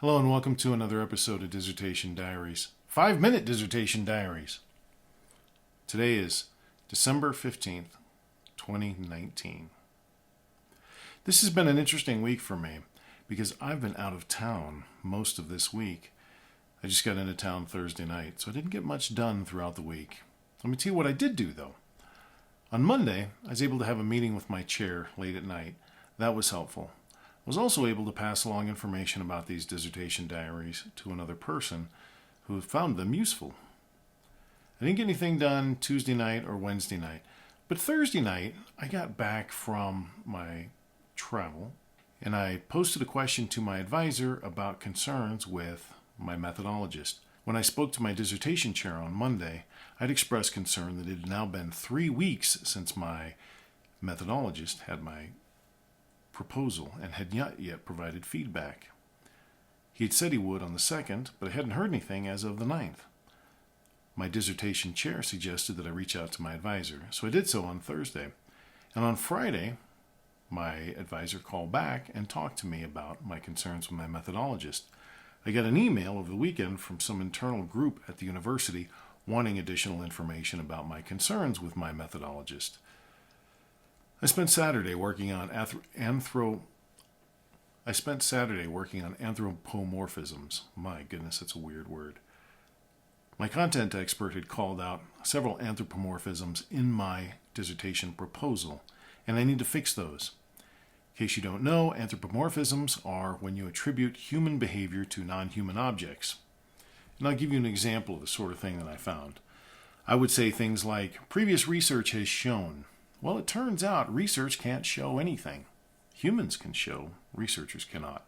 Hello and welcome to another episode of Dissertation Diaries. 5-minute Dissertation Diaries. Today is December 15th, 2019. This has been an interesting week for me because I've been out of town most of this week. I just got into town Thursday night, so I didn't get much done throughout the week. Let me tell you what I did do, though. On Monday, I was able to have a meeting with my chair late at night. That was helpful. I was also able to pass along information about these dissertation diaries to another person who found them useful. I didn't get anything done Tuesday night or Wednesday night, but Thursday night I got back from my travel and I posted a question to my advisor about concerns with my methodologist. When I spoke to my dissertation chair on Monday, I'd expressed concern that it had now been 3 weeks since my methodologist had my proposal and had not yet provided feedback. He had said he would on the 2nd, but I hadn't heard anything as of the 9th. My dissertation chair suggested that I reach out to my advisor, so I did so on Thursday. And on Friday, my advisor called back and talked to me about my concerns with my methodologist. I got an email over the weekend from some internal group at the university wanting additional information about my concerns with my methodologist. I spent Saturday working on anthropomorphisms. My goodness, that's a weird word. My content expert had called out several anthropomorphisms in my dissertation proposal, and I need to fix those. In case you don't know, anthropomorphisms are when you attribute human behavior to non-human objects. And I'll give you an example of the sort of thing that I found. I would say things like, previous research has shown. Well, it turns out research can't show anything. Humans can show, researchers cannot.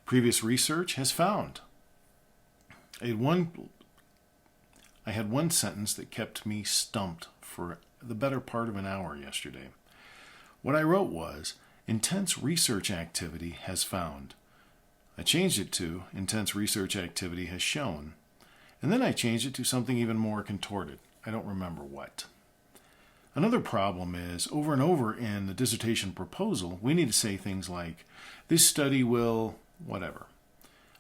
Previous research has found. I had one sentence that kept me stumped for the better part of an hour yesterday. What I wrote was, intense research activity has found. I changed it to, intense research activity has shown. And then I changed it to something even more contorted. I don't remember what. Another problem is, over and over in the dissertation proposal, we need to say things like, this study will, whatever.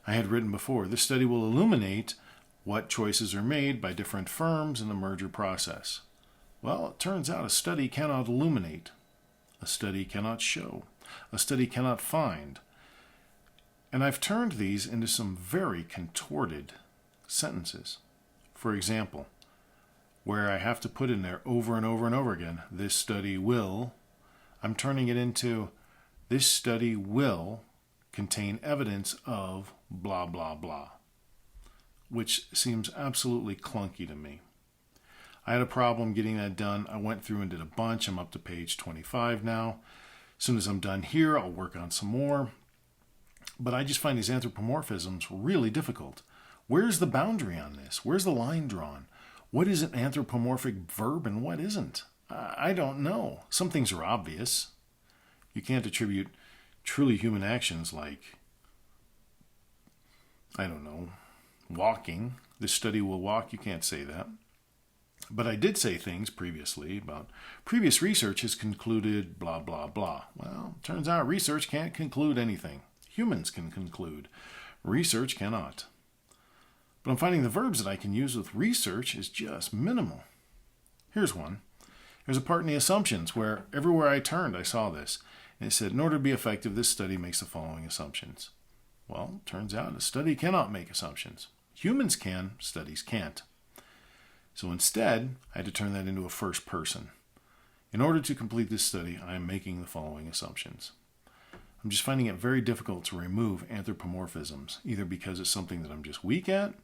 I had written before, this study will illuminate what choices are made by different firms in the merger process. Well, it turns out a study cannot illuminate. A study cannot show. A study cannot find. And I've turned these into some very contorted sentences. For example, where I have to put in there over and over and over again, this study will, I'm turning it into, this study will contain evidence of blah, blah, blah, which seems absolutely clunky to me. I had a problem getting that done. I went through and did a bunch. I'm up to page 25 now. As soon as I'm done here, I'll work on some more. But I just find these anthropomorphisms really difficult. Where's the boundary on this? Where's the line drawn? What is an anthropomorphic verb and what isn't? I don't know. Some things are obvious. You can't attribute truly human actions like, I don't know, walking. This study will walk. You can't say that. But I did say things previously about previous research has concluded blah, blah, blah. Well, it turns out research can't conclude anything. Humans can conclude. Research cannot. But I'm finding the verbs that I can use with research is just minimal. Here's one. There's a part in the assumptions where everywhere I turned I saw this. And it said, in order to be effective, this study makes the following assumptions. Well, it turns out a study cannot make assumptions. Humans can, studies can't. So instead, I had to turn that into a first person. In order to complete this study, I am making the following assumptions. I'm just finding it very difficult to remove anthropomorphisms, either because it's something that I'm just weak at,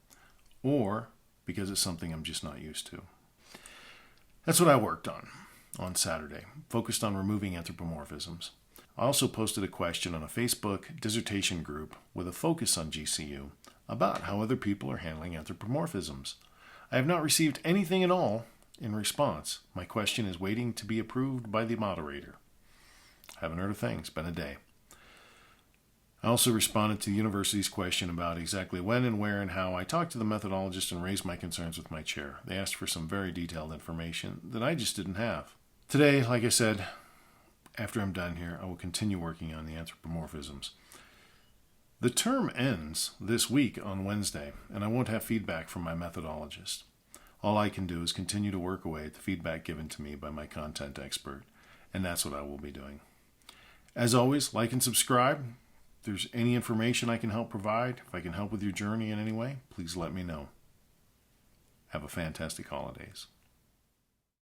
or because it's something I'm just not used to. That's what I worked on Saturday, focused on removing anthropomorphisms. I also posted a question on a Facebook dissertation group with a focus on GCU about how other people are handling anthropomorphisms. I have not received anything at all in response. My question is waiting to be approved by the moderator. Haven't heard a thing. It's been a day. I also responded to the university's question about exactly when and where and how I talked to the methodologist and raised my concerns with my chair. They asked for some very detailed information that I just didn't have. Today, like I said, after I'm done here, I will continue working on the anthropomorphisms. The term ends this week on Wednesday, and I won't have feedback from my methodologist. All I can do is continue to work away at the feedback given to me by my content expert, and that's what I will be doing. As always, like and subscribe. If there's any information I can help provide, if I can help with your journey in any way, please let me know. Have a fantastic holidays.